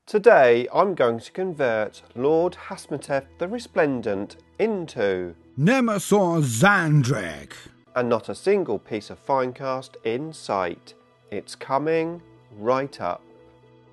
Today I'm going to convert Lord Hasmoteph the Resplendent into Nemesor Zahndrekh. And not a single piece of Finecast in sight. It's coming right up.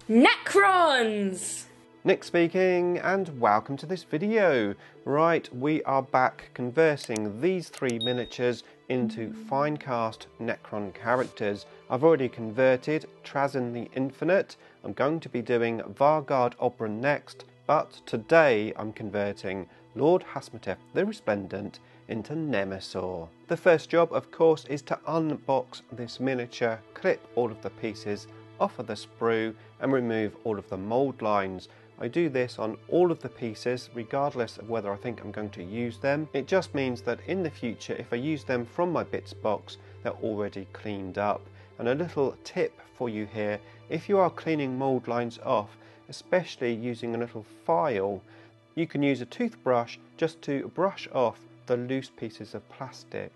Necrons! Nick speaking, and welcome to this video. Right, we are back converting these three miniatures into Finecast Necron characters. I've already converted Trazyn the Infinite. I'm going to be doing Vargard Oberon next, but today I'm converting Lord Hasmoteph the Resplendent into Nemesor. The first job, of course, is to unbox this miniature, clip all of the pieces off of the sprue and remove all of the mould lines. I do this on all of the pieces regardless of whether I think I'm going to use them. It just means that in the future, if I use them from my bits box, they're already cleaned up. And a little tip for you here, if you are cleaning mould lines off, especially using a little file, you can use a toothbrush just to brush off the loose pieces of plastic.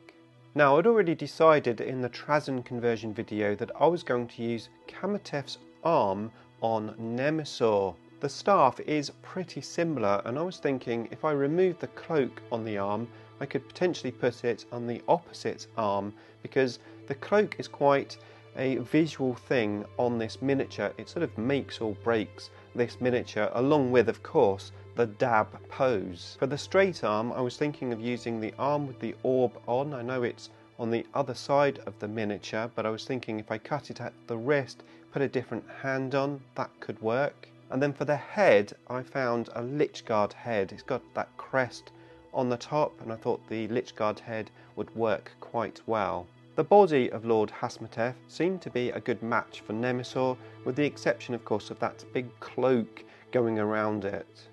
Now, I'd already decided in the Trazyn conversion video that I was going to use Hasmoteth's arm on Nemesor. The staff is pretty similar, and I was thinking if I remove the cloak on the arm, I could potentially put it on the opposite arm, because the cloak is quite a visual thing on this miniature. It sort of makes or breaks this miniature, along with, of course, the dab pose. For the straight arm, I was thinking of using the arm with the orb on. I know it's on the other side of the miniature, but I was thinking if I cut it at the wrist, put a different hand on, that could work. And then for the head, I found a Lichguard head. It's got that crest on the top, and I thought the Lichguard head would work quite well. The body of Lord Hasmoteph seemed to be a good match for Nemesor, with the exception, of course, of that big cloak going around it.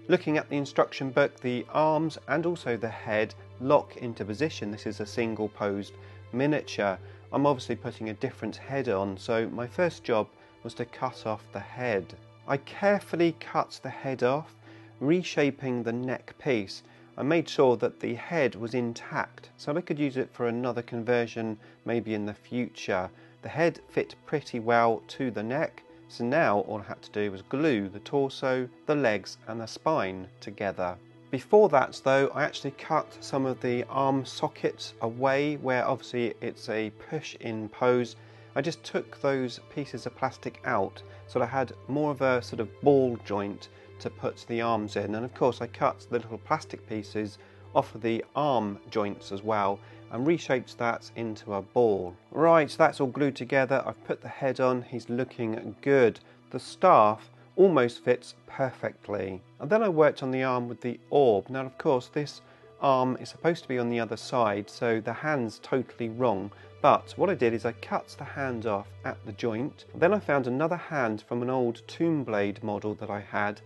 Looking at the instruction book, the arms and also the head lock into position. This is a single posed miniature. I'm obviously putting a different head on, so my first job was to cut off the head. I carefully cut the head off, reshaping the neck piece. I made sure that the head was intact, so I could use it for another conversion maybe in the future. The head fit pretty well to the neck, so now all I had to do was glue the torso, the legs and the spine together. Before that though, I actually cut some of the arm sockets away where obviously it's a push-in pose. I just took those pieces of plastic out so that I had more of a sort of ball joint to put the arms in, and of course I cut the little plastic pieces off of the arm joints as well and reshaped that into a ball. Right, that's all glued together. I've put the head on, he's looking good. The staff almost fits perfectly. And then I worked on the arm with the orb. Now of course this arm is supposed to be on the other side, so the hand's totally wrong. But what I did is I cut the hand off at the joint. Then I found another hand from an old Tomb Blade model that I had,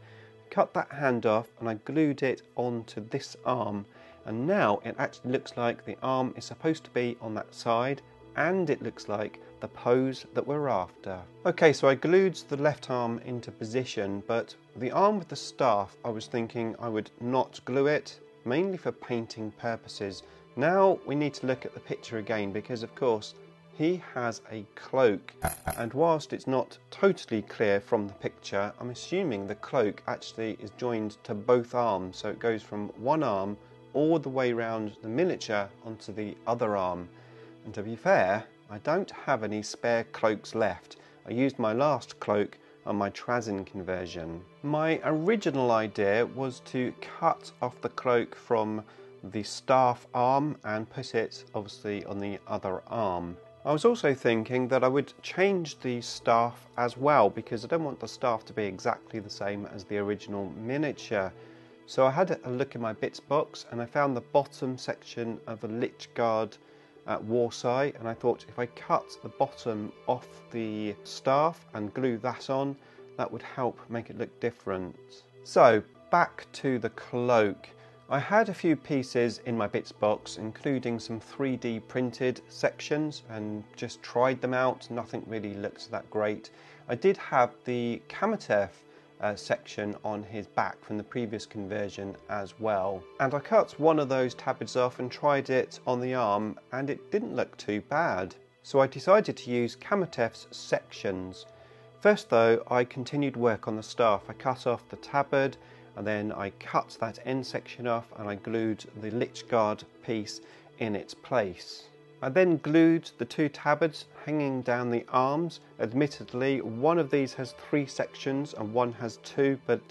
cut that hand off and I glued it onto this arm. And now it actually looks like the arm is supposed to be on that side, and it looks like the pose that we're after. Okay, so I glued the left arm into position, but the arm with the staff, I was thinking I would not glue it, mainly for painting purposes. Now we need to look at the picture again, because of course he has a cloak, and whilst it's not totally clear from the picture, I'm assuming the cloak actually is joined to both arms, so it goes from one arm all the way around the miniature onto the other arm. And to be fair, I don't have any spare cloaks left. I used my last cloak on my Trazyn conversion. My original idea was to cut off the cloak from the staff arm and put it obviously on the other arm. I was also thinking that I would change the staff as well, because I don't want the staff to be exactly the same as the original miniature. So I had a look in my bits box and I found the bottom section of a Lichguard Warsight, and I thought if I cut the bottom off the staff and glue that on, that would help make it look different. So back to the cloak. I had a few pieces in my bits box, including some 3D printed sections, and just tried them out. Nothing really looked that great. I did have the Hasmoteph section on his back from the previous conversion as well, and I cut one of those tabbards off and tried it on the arm, and it didn't look too bad. So I decided to use Hasmoteth's sections. First though, I continued work on the staff. I cut off the tabard, and then I cut that end section off and I glued the lich guard piece in its place. I then glued the two tabards hanging down the arms. Admittedly, one of these has 3 sections and one has 2, but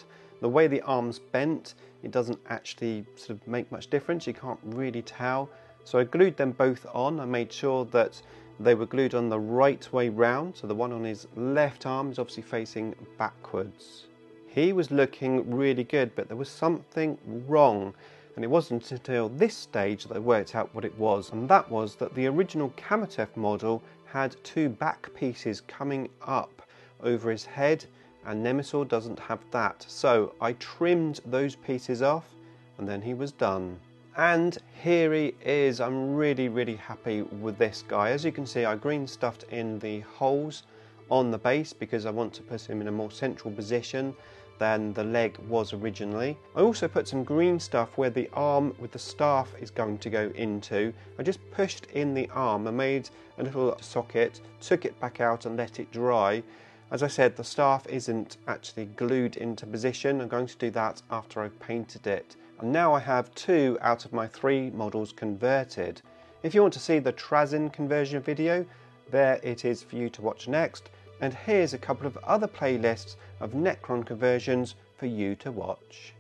the way the arm's bent, it doesn't actually sort of make much difference. You can't really tell. So I glued them both on. I made sure that they were glued on the right way round, so the one on his left arm is obviously facing backwards. He was looking really good, but there was something wrong, and it wasn't until this stage that I worked out what it was, and that was that the original Hasmoteph model had 2 back pieces coming up over his head, and Nemesor doesn't have that. So I trimmed those pieces off, and then he was done. And here he is. I'm really happy with this guy. As you can see, I green stuffed in the holes on the base because I want to put him in a more central position than the leg was originally. I also put some green stuff where the arm with the staff is going to go into. I just pushed in the arm and made a little socket, took it back out and let it dry. As I said, the staff isn't actually glued into position. I'm going to do that after I've painted it. And now I have 2 out of my 3 models converted. If you want to see the Trazyn conversion video, there it is for you to watch next. And here's a couple of other playlists of Necron conversions for you to watch.